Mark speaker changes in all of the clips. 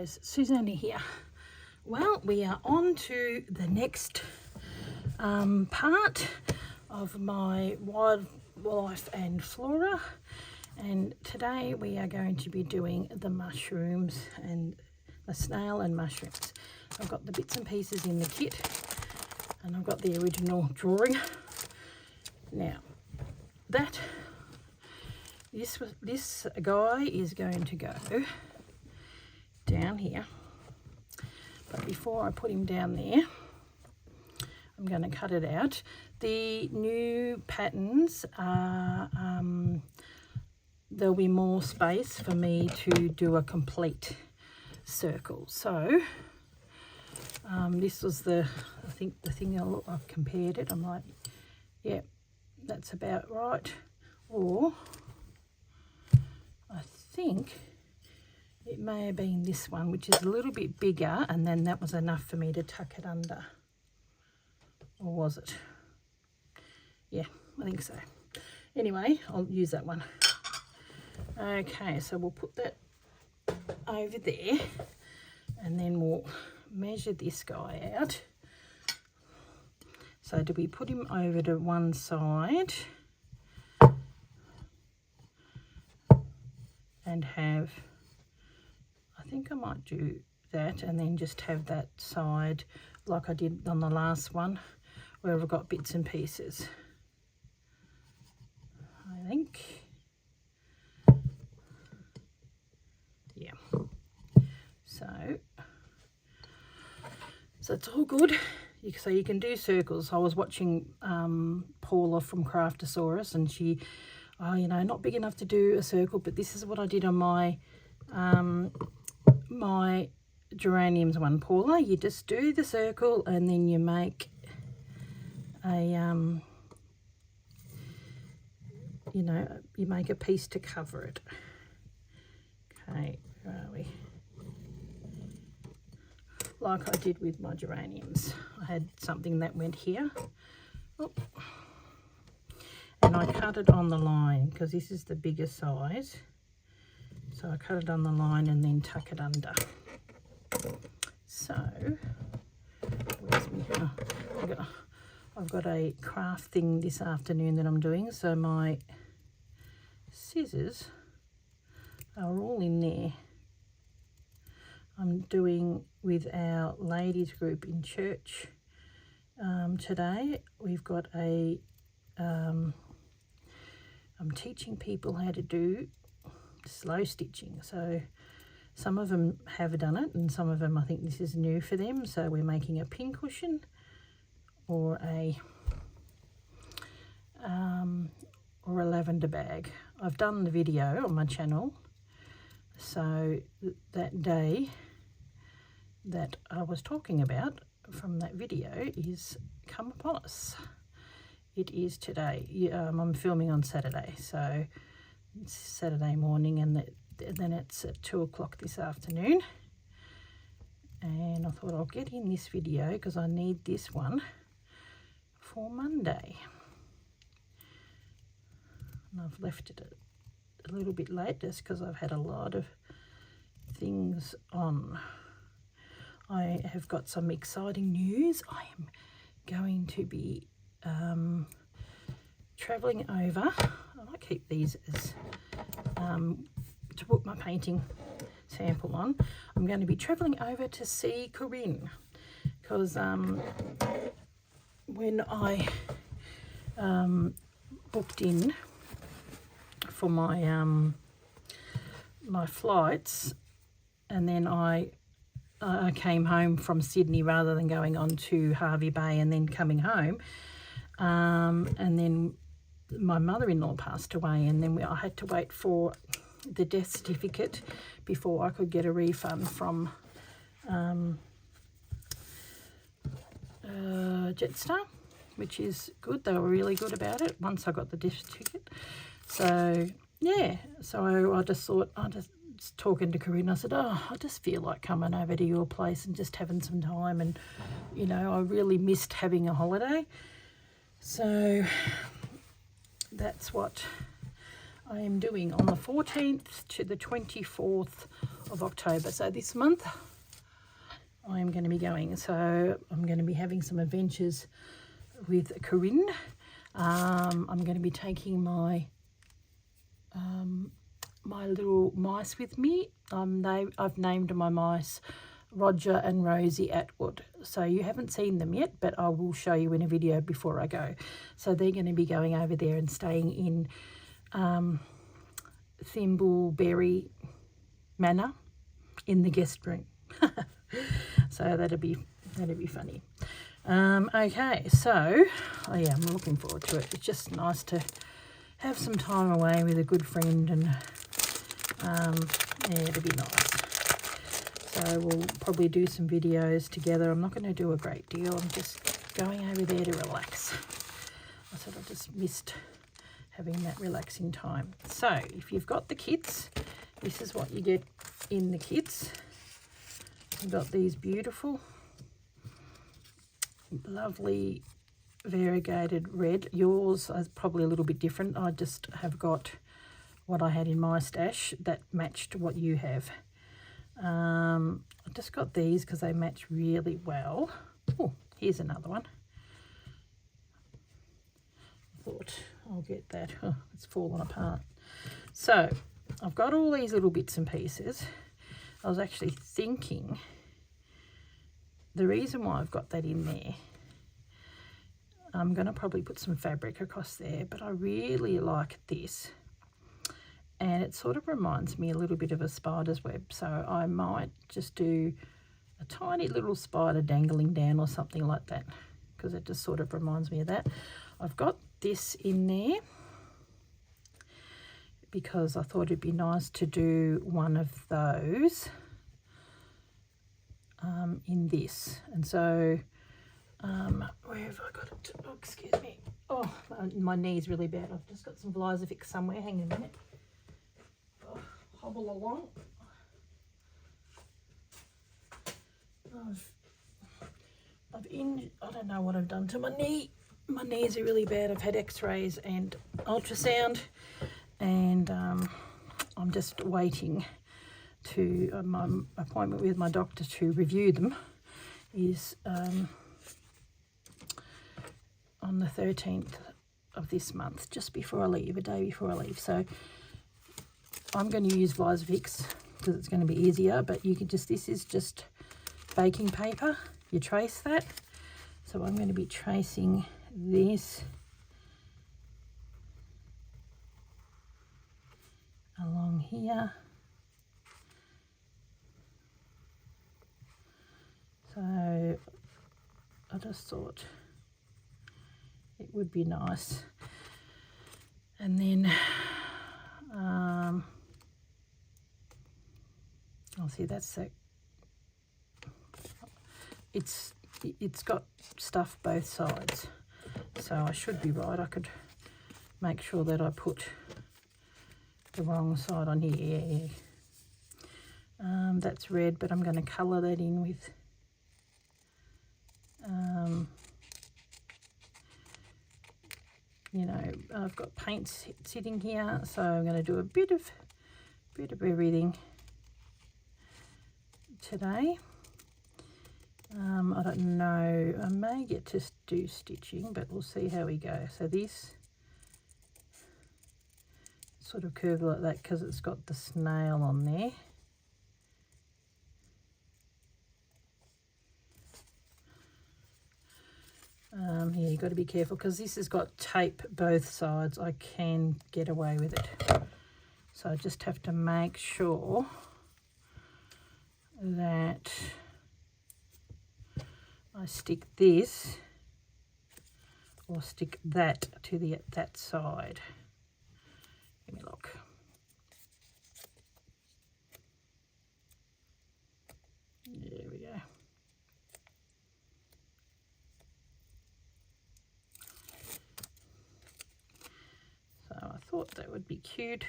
Speaker 1: guys, Susanna here. Well, we are on to the next part of my Wildlife and Flora, and today we are going to be doing the mushrooms and the snail and mushrooms. I've got the bits and pieces in the kit and I've got the original drawing. Now this guy is going to go down here, but before I put him down there, I'm going to cut it out. The new patterns are there'll be more space for me to do a complete circle. So this was I think the thing I've compared it. I'm like, yeah, that's about right. Or I think it may have been this one, which is a little bit bigger, and then that was enough for me to tuck it under. Or was it? Yeah, I think so. Anyway, I'll use that one. Okay, so we'll put that over there, and then we'll measure this guy out. So do we put him over to one side and have, I think I might do that, and then just have that side like I did on the last one where I've got bits and pieces, I think. Yeah, so it's all good. So you can do circles. I was watching Paula from Craftosaurus, and she, you know, not big enough to do a circle, but this is what I did on my my geraniums one, Paula. You just do the circle and then you make a you know, you make a piece to cover it. Okay, where are we? Like I did with my geraniums. I had something that went here. Oh. And I cut it on the line because this is the bigger size. So I cut it on the line and then tuck it under. So, where's me? Oh, I've got a craft thing this afternoon that I'm doing. So my scissors are all in there. I'm doing with our ladies group in church today. We've got I'm teaching people how to do slow stitching. So some of them have done it, and some of them, I think this is new for them. So we're making a pincushion or a lavender bag. I've done the video on my channel. So that day that I was talking about from that video is come upon us. It is today. I'm filming on Saturday, so it's Saturday morning, and then it's at 2 o'clock this afternoon. And I thought I'll get in this video because I need this one for Monday. And I've left it a little bit late just because I've had a lot of things on. I have got some exciting news. I am going to be travelling over. I keep these as to put my painting sample on. I'm going to be travelling over to see Corinne because when I booked in for my my flights, and then I came home from Sydney rather than going on to Hervey Bay and then coming home, and then my mother-in-law passed away, and then I had to wait for the death certificate before I could get a refund from Jetstar, which is good. They were really good about it once I got the death certificate. So yeah, so I just thought, talking to Corinne, I said, I just feel like coming over to your place and just having some time, and you know, I really missed having a holiday. So that's what I am doing on the 14th to the 24th of October. So this month I am going to be going. So I'm going to be having some adventures with Corinne. I'm going to be taking my my little mice with me. I've named my mice Roger and Rosie Atwood. So you haven't seen them yet, but I will show you in a video before I go. So they're going to be going over there and staying in Thimbleberry Manor in the guest room. So that'll be funny. Okay, so yeah, I'm looking forward to it. It's just nice to have some time away with a good friend, and yeah, it'll be nice. So we'll probably do some videos together. I'm not going to do a great deal. I'm just going over there to relax. I sort of just missed having that relaxing time. So if you've got the kits, this is what you get in the kits. You've got these beautiful, lovely variegated red. Yours is probably a little bit different. I just have got what I had in my stash that matched what you have. I just got these because they match really well. Oh, here's another one. I thought I'll get that. Oh, it's fallen apart. So I've got all these little bits and pieces. I was actually thinking the reason why I've got that in there, I'm going to probably put some fabric across there, but I really like this. And it sort of reminds me a little bit of a spider's web. So I might just do a tiny little spider dangling down or something like that, because it just sort of reminds me of that. I've got this in there because I thought it'd be nice to do one of those in this. And so where have I got it? Oh, excuse me. Oh, my knee's really bad. I've just got some Vlisifix somewhere. Hang on a minute. Oh, hobble along. I don't know what I've done to my knee. My knees are really bad. I've had x-rays and ultrasound, and I'm just waiting to my appointment with my doctor to review them is on the 13th of this month, just before I leave, a day before I leave. So I'm going to use Vlisifix because it's going to be easier, but you can just, this is just baking paper. You trace that. So I'm going to be tracing this along here. So I just thought it would be nice. And then I'll see, that's that. It's got stuff both sides, so I should be right. I could make sure that I put the wrong side on here. Yeah. That's red, but I'm going to colour that in with you know, I've got paint sitting here, so I'm going to do a bit of everything today. I don't know, I may get to do stitching, but we'll see how we go. So this sort of curve like that because it's got the snail on there. Yeah, you've got to be careful because this has got tape both sides. I can get away with it. So I just have to make sure that I stick this or stick that to that side. Give me a look. There we go. So I thought that would be cute.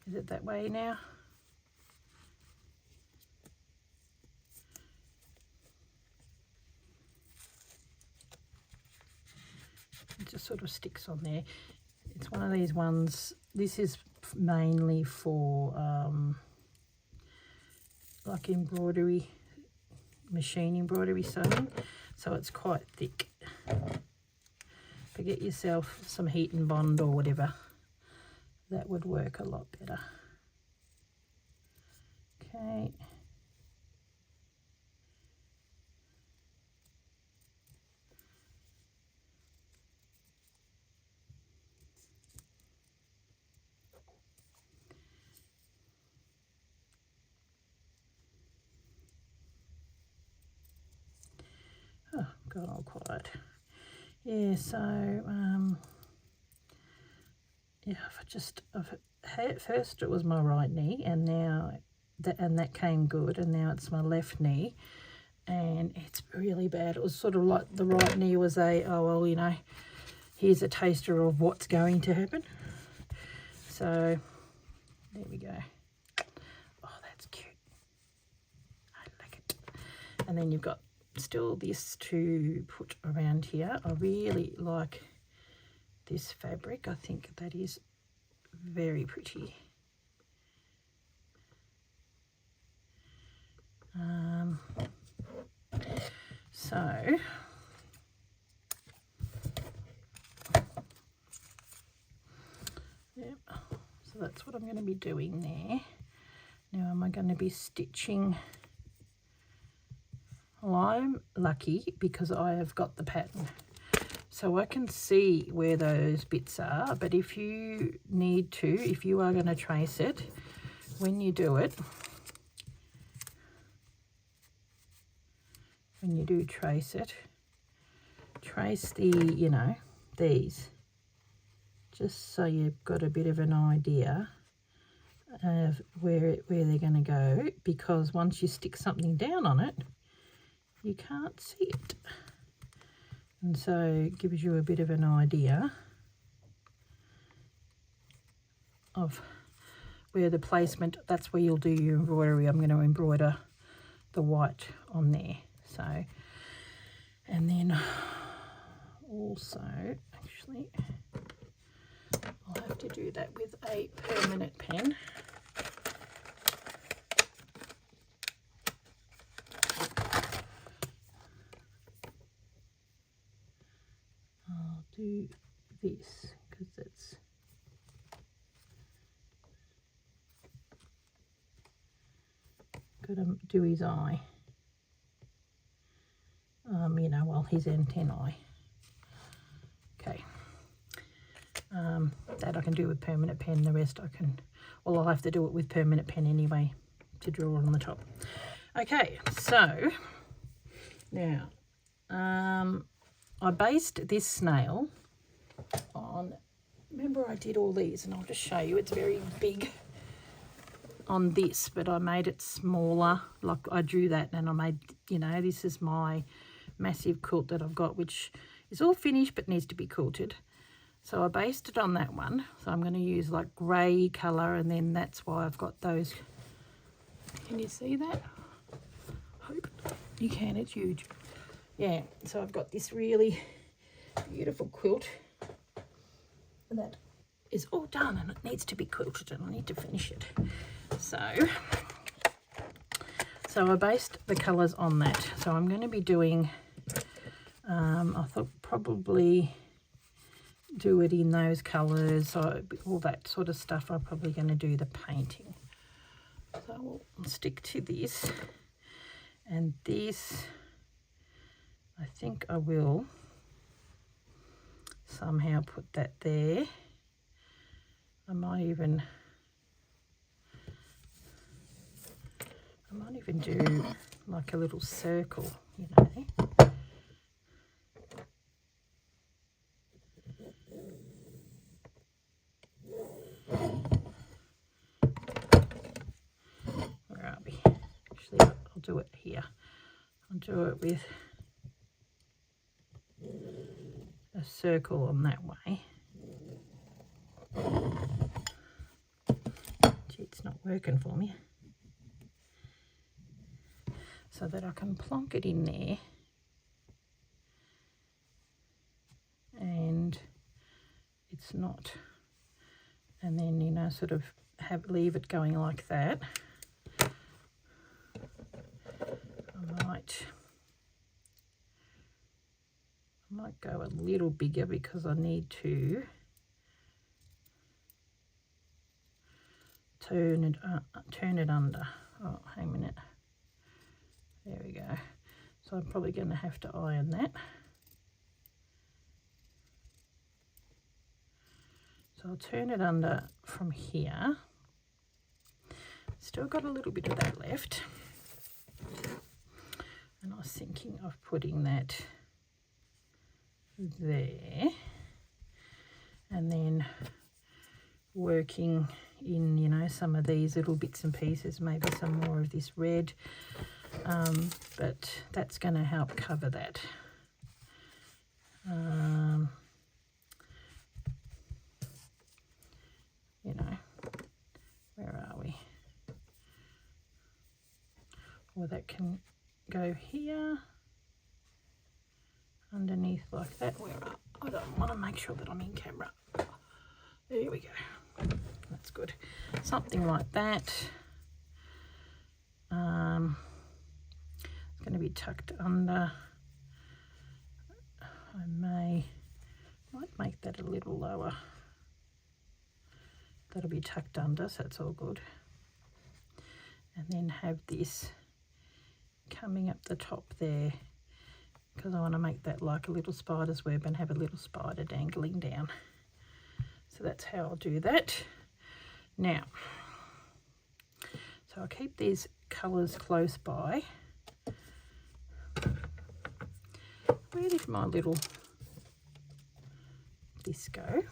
Speaker 1: Is it that way now? It just sort of sticks on there. It's one of these ones, this is mainly for like embroidery, machine embroidery sewing, so it's quite thick. But get yourself some heat and bond or whatever, that would work a lot better. Okay. Oh, got all quiet. Yeah, so yeah, at first it was my right knee, and now that came good, and now it's my left knee, and it's really bad. It was sort of like the right knee was oh well, you know, here's a taster of what's going to happen. So there we go. Oh, that's cute. I like it. And then you've got still this to put around here. I really like this fabric. I think that is very pretty. So yep, so that's what I'm going to be doing there. Now am I going to be stitching? Well, I'm lucky because I have got the pattern, so I can see where those bits are. But if you need to, if you are going to trace it, when you do it, when you do trace it, trace the, you know, these, just so you've got a bit of an idea of where they're going to go, because once you stick something down on it, you can't see it. And so it gives you a bit of an idea of where the placement, that's where you'll do your embroidery. I'm going to embroider the white on there. So, and then also, actually, I'll have to do that with a permanent pen. I'll do this because it's got to do his eye. You know, well, his antennae. Okay. That I can do with permanent pen. The rest I can, well, I'll have to do it with permanent pen anyway to draw on the top. Okay, so now I based this snail on, remember I did all these, and I'll just show you, it's very big on this, but I made it smaller. Like I drew that and I made, you know, this is my massive quilt that I've got, which is all finished but needs to be quilted. So I based it on that one. So I'm going to use like grey colour, and then that's why I've got those. Can you see that? Hope you can, it's huge. Yeah, so I've got this really beautiful quilt that is all done, and it needs to be quilted, and I need to finish it. So I based the colours on that. So I'm going to be doing, I thought probably do it in those colours, so all that sort of stuff. I'm probably going to do the painting. So I'll stick to this, and this, I think I will somehow put that there. I might even do like a little circle, you know. Where are we? Actually, I'll do it here. I'll do it with a circle on that way. Gee, it's not working for me. So that I can plonk it in there, and it's not and then, you know, sort of leave it going like that. I might go a little bigger because I need to turn it under. Oh, hang a minute. There we go. So I'm probably going to have to iron that. So I'll turn it under from here. Still got a little bit of that left. And I was thinking of putting that there. And then working in, you know, some of these little bits and pieces, maybe some more of this red. But that's going to help cover that. You know, where are we? Or that can go here, underneath like that. Where I don't want to make sure that I'm in camera. There we go. That's good. Something like that. It's going to be tucked under. I might make that a little lower. That'll be tucked under, so it's all good. And then have this coming up the top there, because I want to make that like a little spider's web and have a little spider dangling down. So that's how I'll do that. Now, so I'll keep these colours close by. Where did my little this go?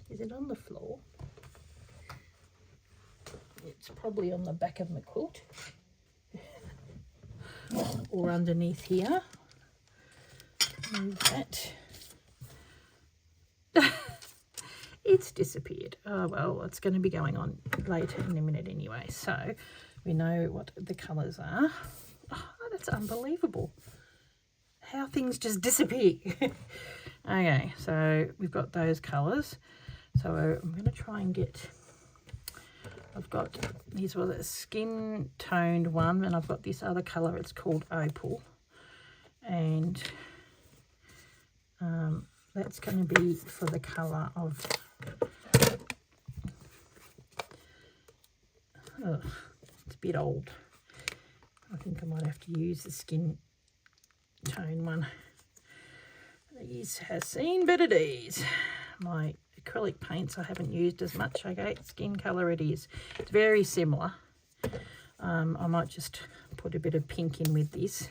Speaker 1: Is it on the floor? It's probably on the back of my quilt or underneath here. Move that. It's disappeared. Oh well, it's going to be going on later in a minute anyway, so we know what the colours are. Oh, that's unbelievable how things just disappear. Okay, so we've got those colours, so I'm going to try and get, I've got, these were the skin toned one, and I've got this other colour, it's called opal, and that's going to be for the colour of, it's a bit old. I think I might have to use the skin tone one. These has seen better days. My acrylic paints I haven't used as much. Okay, skin colour it is. It's very similar. I might just put a bit of pink in with this.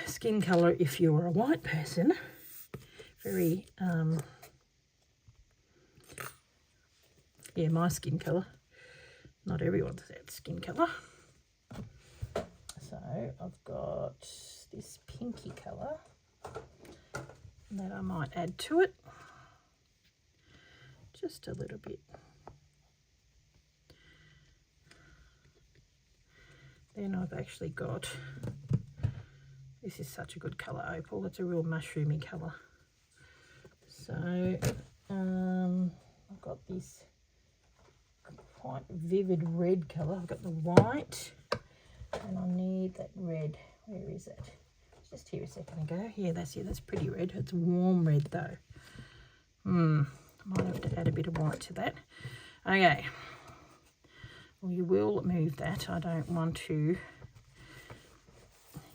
Speaker 1: Skin colour if you're a white person. Very, yeah, my skin colour. Not everyone's that skin colour. So I've got this pinky colour that I might add to it. Just a little bit. Then I've actually got, this is such a good colour, opal. It's a real mushroomy colour. So I've got this quite vivid red colour. I've got the white and I need that red. Where is it? It's just here a second ago. Yeah, that's it. That's pretty red. It's warm red though. I might have to add a bit of white to that. Okay. Well, you will move that. I don't want to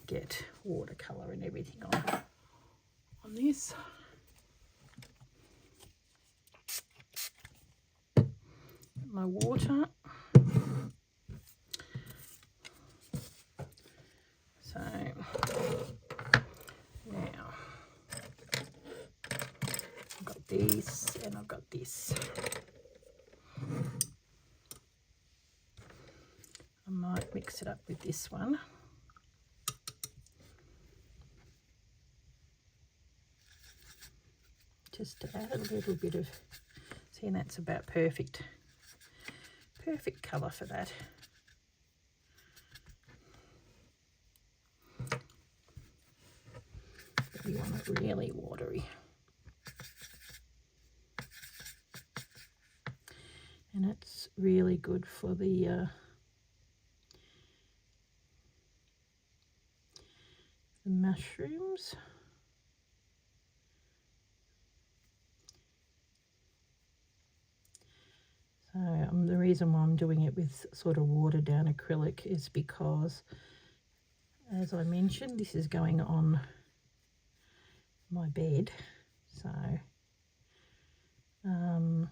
Speaker 1: get watercolour and everything on this. My water. So now I've got this and I've got this. I might mix it up with this one. Just to add a little bit of, see, and that's about perfect colour for that. But you want it really watery. and it's really good for the mushrooms. So the reason why I'm doing it with sort of watered down acrylic is because, as I mentioned, this is going on my bed, so I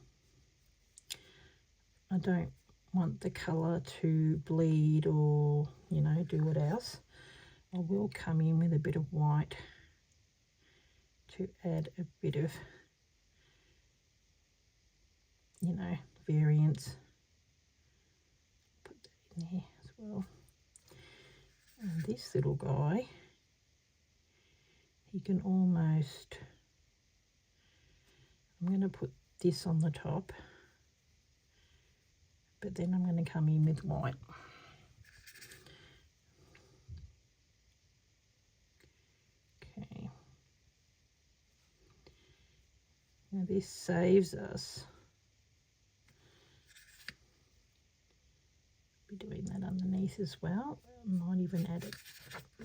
Speaker 1: don't want the colour to bleed or, you know, do what else. I will come in with a bit of white to add a bit of, you know, variance. Put that in there as well. And this little guy, you can almost, I'm going to put this on the top, but then I'm going to come in with white. Okay. Now this saves us. Be doing that underneath as well. I might even add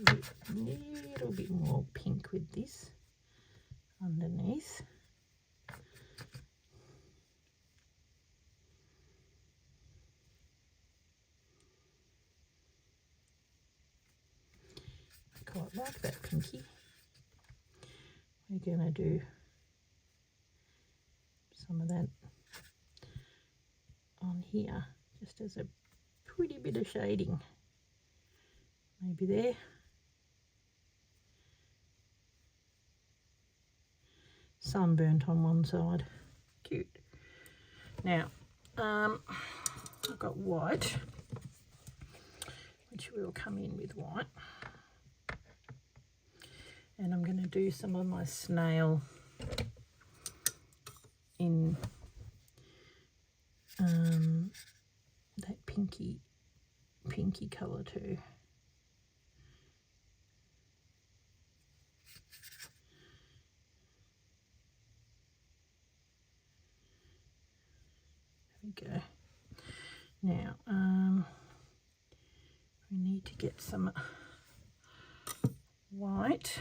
Speaker 1: a little bit more pink with this underneath. I quite like that pinky. We're going to do some of that on here, just as a pretty bit of shading. Maybe there. Sunburnt on one side. Cute. Now, I've got white, which will come in with white. And I'm going to do some of my snail in that pinky colour too. There we go. Now we need to get some white.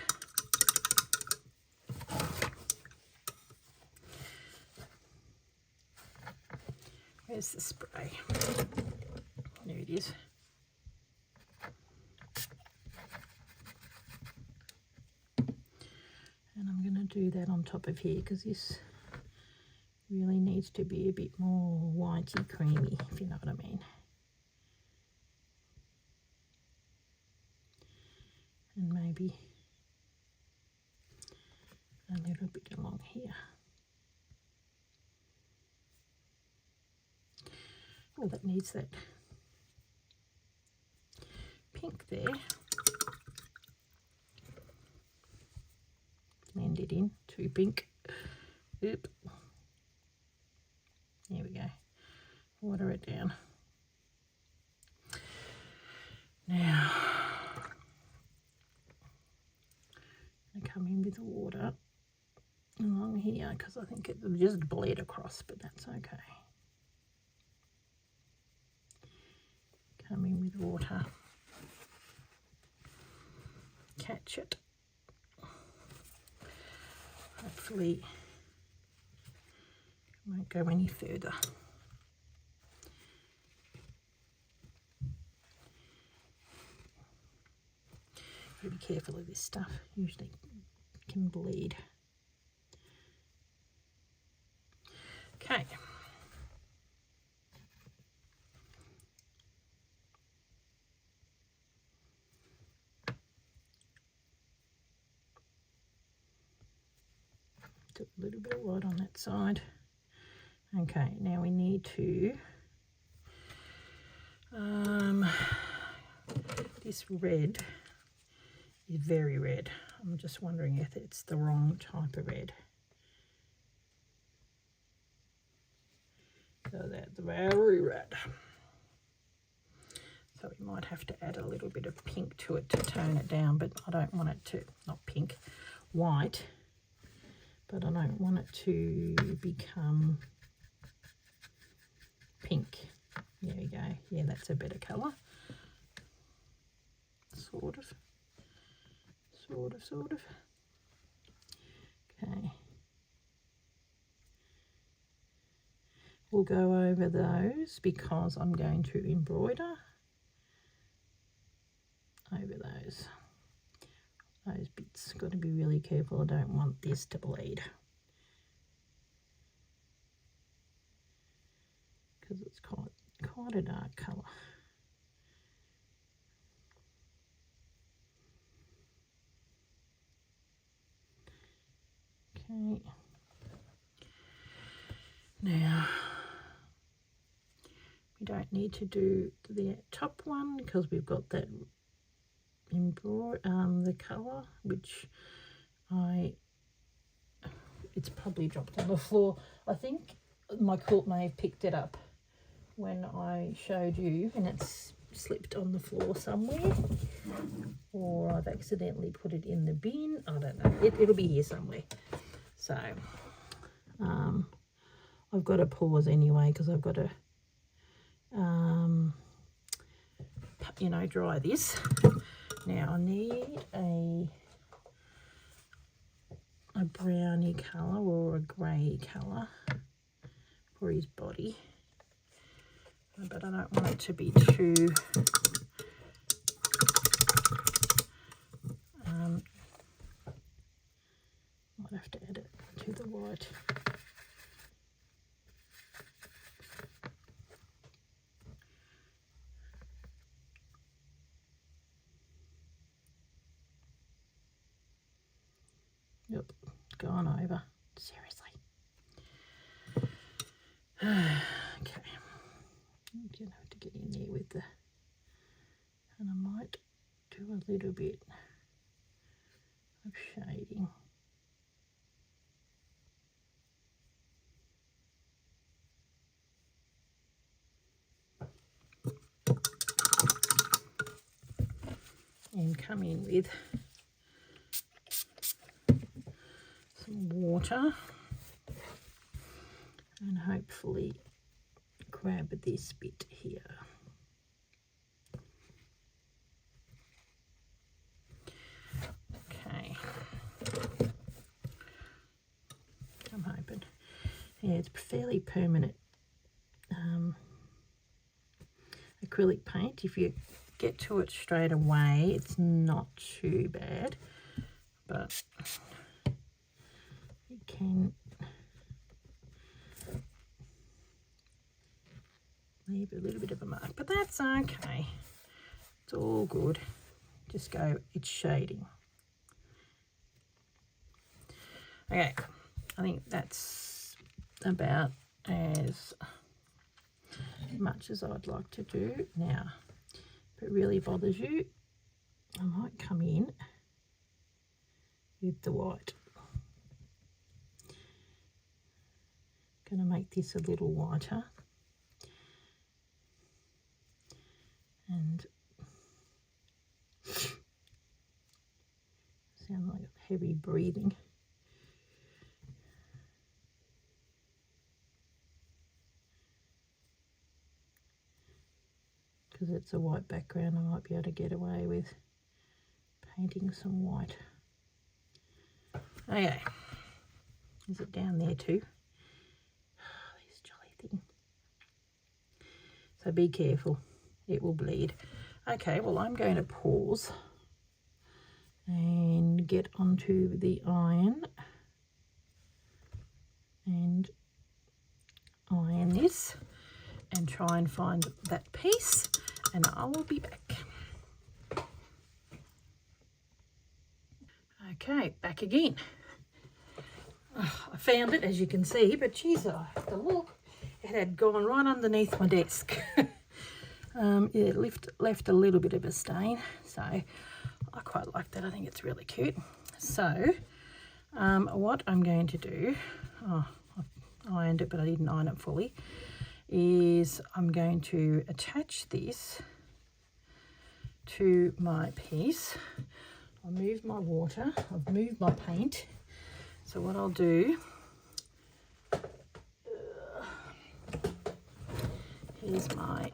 Speaker 1: Where's the spray? There it is. And I'm going to do that on top of here because this really needs to be a bit more whitey creamy, if you know what I mean. And maybe a little bit along here. Oh, that needs that pink there. Blend it in, too pink. Oop. There we go. Water it down. Now, I'm going to come in with the water along here because I think it will just bleed across, but that's okay. Come in with water. Catch it. Hopefully it won't go any further. Be careful of this stuff, usually can bleed. Okay. Do a little bit of white on that side. Okay, now we need to this red is very red. I'm just wondering if it's the wrong type of red. So that's very red. So we might have to add a little bit of pink to it to tone it down, but I don't want it to, not pink, white, but I don't want it to become go. Yeah, that's a better colour. Sort of. Okay. We'll go over those because I'm going to embroider over those bits. Got to be really careful. I don't want this to bleed because it's quite a dark colour. Okay. Now we don't need to do the top one because we've got that the colour, which it's probably dropped on the floor. I think my quilt may have picked it up when I showed you and it's slipped on the floor somewhere, or I've accidentally put it in the bin. I don't know. It'll be here somewhere. So I've got to pause anyway because I've got to dry this. Now I need a browny colour or a grey colour for his body, but I don't want it to be too might have to add it to the white. Yep, gone over. Seriously. Okay. I'm gonna have to get in there with the, and I might do a little bit of shading. And come in with some water and hopefully grab this bit here. Okay, I'm hoping. Yeah, it's fairly permanent acrylic paint. If you get to it straight away, it's not too bad, but it can leave a little bit of a mark, but that's okay. It's all good. Just go, it's shading. Okay, I think that's about as much as I'd like to do. Now, if it really bothers you, I might come in with the white. Going to make this a little whiter. And sound like heavy breathing. Because it's a white background, I might be able to get away with painting some white. Okay, is it down there too? Oh, this jolly thing. So be careful, it will bleed. Okay, well I'm going to pause and get onto the iron and iron this and try and find that piece, and I will be back. Okay, back again. Oh, I found it, as you can see, but geez, I have to look. It had gone right underneath my desk. It left a little bit of a stain, so I quite like that. I think it's really cute. So what I'm going to do, I ironed it but I didn't iron it fully, is I'm going to attach this to my piece. I'll move my water, I've moved my paint. So what I'll do, here's my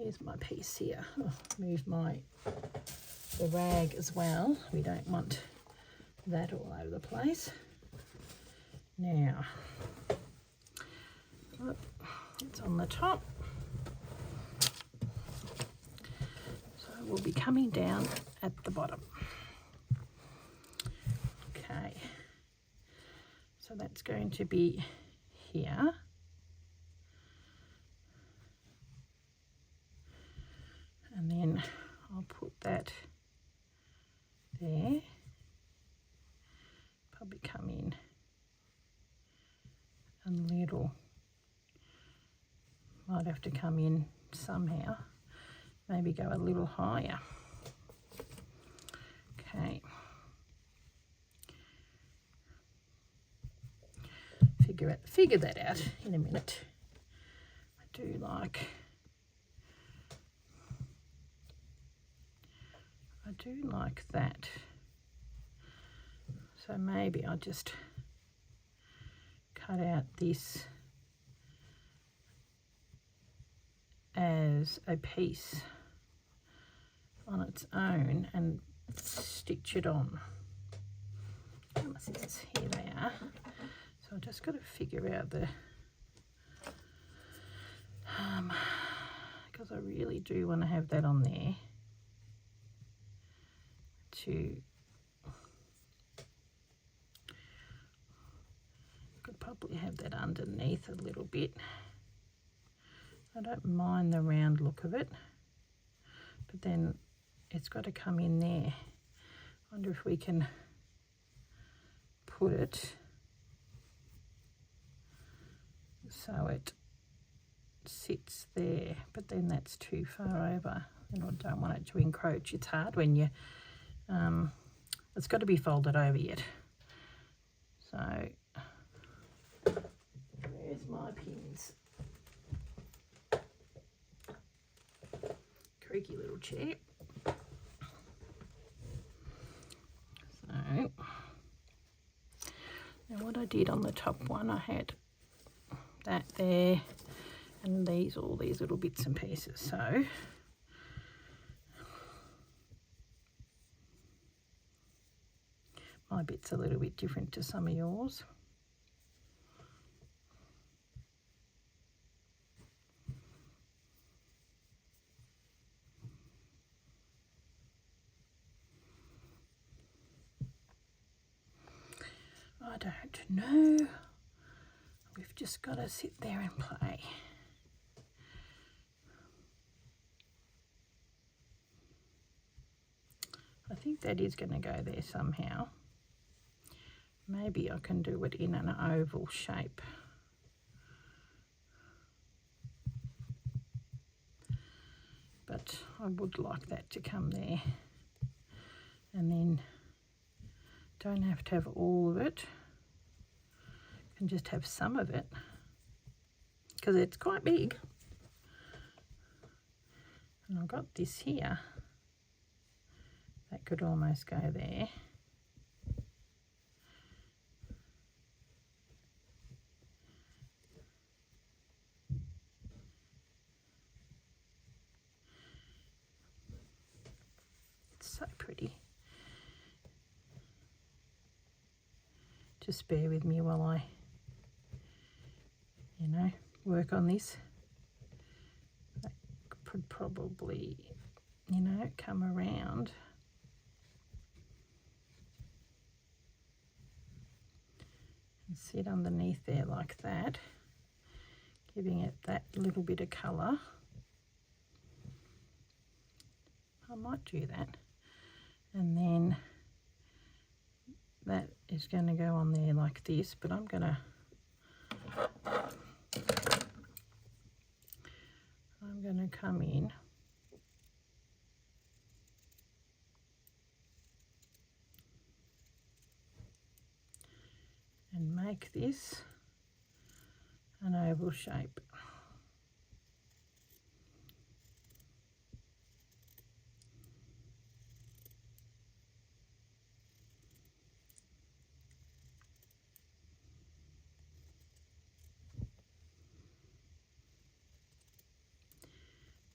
Speaker 1: There's my piece here. Oh, move the rag as well. We don't want that all over the place. Now, it's on the top. So we'll be coming down at the bottom. Okay. So that's going to be here. And then I'll put that there. Probably come in a little. Might have to come in somehow. Maybe go a little higher. Okay. Figure that out in a minute. I do like that. So maybe I'll just cut out this as a piece on its own and stitch it on. Oh, my scissors, here they are. So I just got to figure out because I really do want to have that on there could probably have that underneath a little bit. I don't mind the round look of it, but then it's got to come in there. I wonder if we can put it so it sits there, but then that's too far over and I don't want it to encroach. It's hard when you it's got to be folded over yet. So where's my pins? Creaky little chair. So now what I did on the top one, I had that there and all these little bits and pieces. So my bit's a little bit different to some of yours. I don't know. We've just got to sit there and play. I think that is going to go there somehow. Maybe I can do it in an oval shape. But I would like that to come there. And then don't have to have all of it. You can just have some of it because it's quite big. And I've got this here. That could almost go there. It's so pretty. Just bear with me while I, work on this. That could probably, come around. And sit underneath there like that, giving it that little bit of colour. I might do that. And then that is going to go on there like this, but I'm going to come in and make this an oval shape.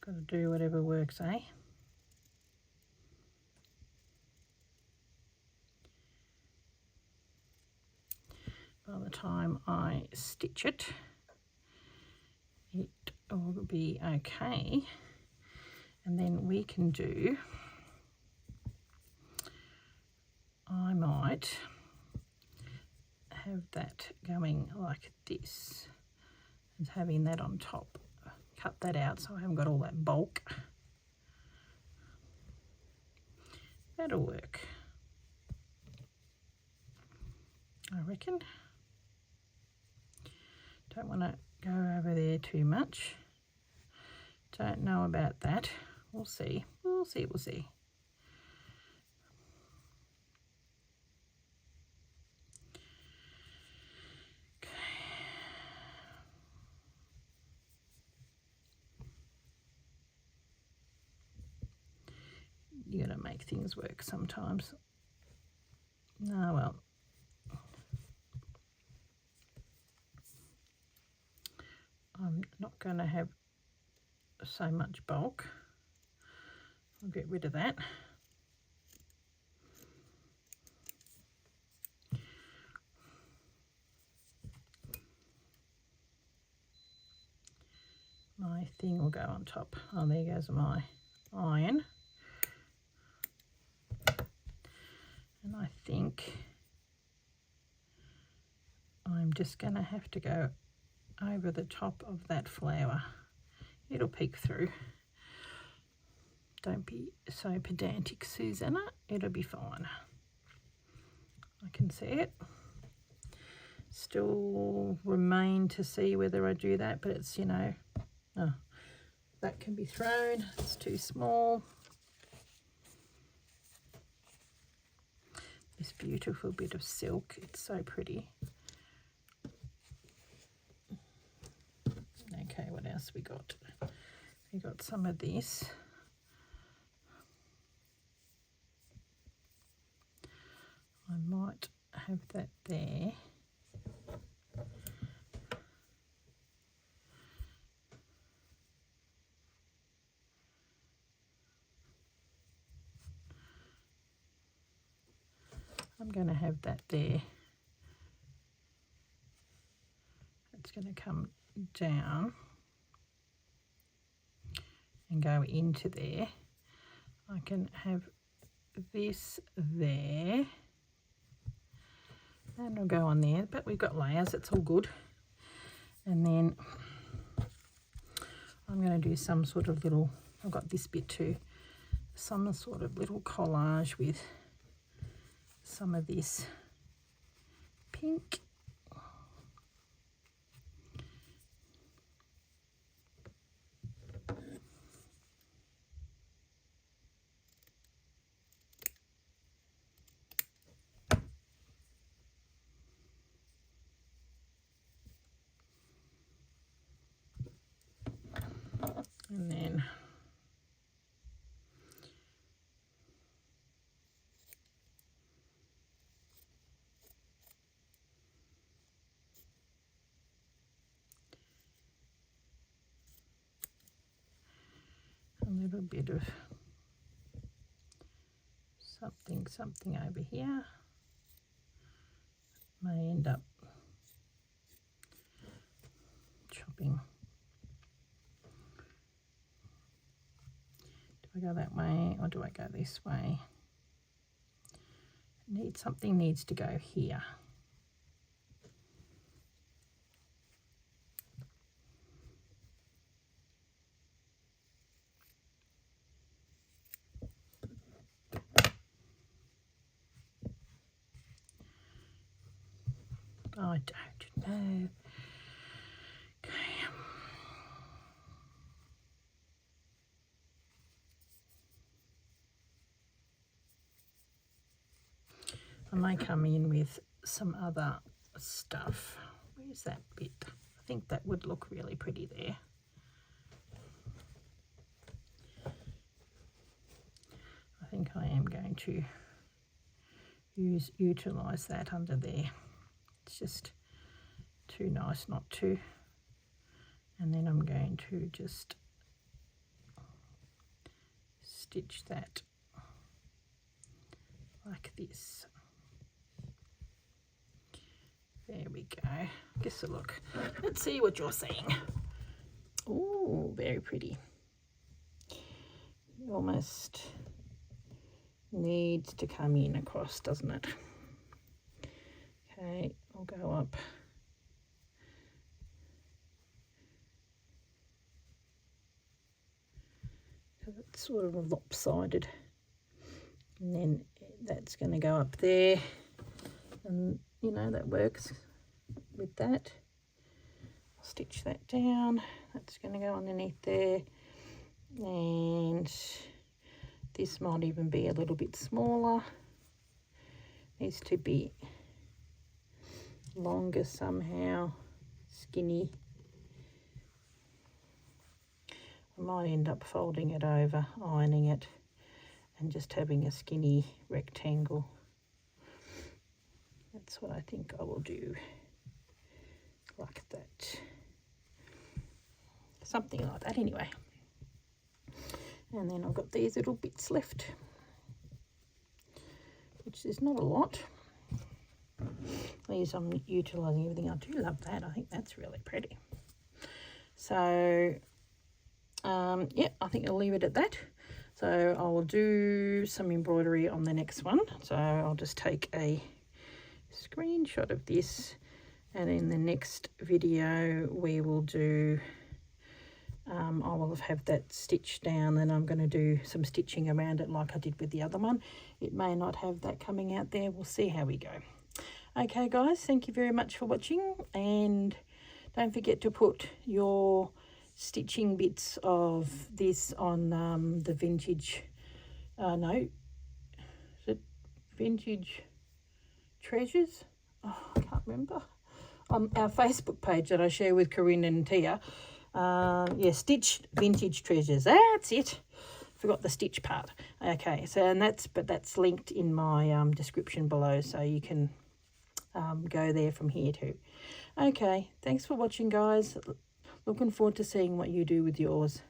Speaker 1: Got to do whatever works, eh? By the time I stitch it, it will be okay. And then we can do, I might have that going like this, and having that on top. Cut that out so I haven't got all that bulk. That'll work, I reckon. Don't want to go over there too much. Don't know about that. We'll see. We'll see. We'll see. Okay. You gotta make things work sometimes. Oh well. I'm not going to have so much bulk. I'll get rid of that. My thing will go on top. Oh, there goes my iron. And I think I'm just going to have to go over the top of that flower. It'll peek through. Don't be so pedantic, Susanna. It'll be fine. I can see it. Still remain to see whether I do that, but it's, you know, oh, that can be thrown. It's too small. This beautiful bit of silk. It's so pretty. Okay, what else we got? We got some of this. I might have that there. I'm going to have that there. It's going to come down and go into there. I can have this there and it'll go on there, but we've got layers, it's all good. And then I'm going to do some sort of little, I've got this bit too, some sort of little collage with some of this pink. And then a little bit of something over here. May end up chopping. Do I go that way or do I go this way? Something needs to go here. I don't know. Okay. I may come in with some other stuff. Where's that bit? I think that would look really pretty there. I think I am going to utilize that under there. It's just too nice not to. And then I'm going to just stitch that like this. There we go. Guess a look. Let's see what you're seeing. Oh, very pretty. It almost needs to come in across, doesn't it? Okay, I'll go up. Because it's sort of lopsided. And then that's going to go up there. And, you know, that works with that. I'll stitch that down. That's going to go underneath there. And this might even be a little bit smaller. Needs to be longer somehow, skinny. I might end up folding it over, ironing it, and just having a skinny rectangle. That's what I think I will do, like that. Something like that anyway. And then I've got these little bits left, which is not a lot. These I'm utilising everything. I do love that. I think that's really pretty. So, yeah, I think I'll leave it at that. So I will do some embroidery on the next one. So I'll just take a screenshot of this, and in the next video we will do, I will have that stitched down, and I'm going to do some stitching around it like I did with the other one. It may not have that coming out there. We'll see how we go. Okay guys, thank you very much for watching, and don't forget to put your stitching bits of this on the vintage, no, is it vintage treasures? Oh, I can't remember. On our Facebook page that I share with Corinne and Tia. Yeah, stitched vintage treasures. That's it. Forgot the stitch part. Okay, so and that's linked in my description below, so you can go there from here too. Okay, thanks for watching, guys. Looking forward to seeing what you do with yours.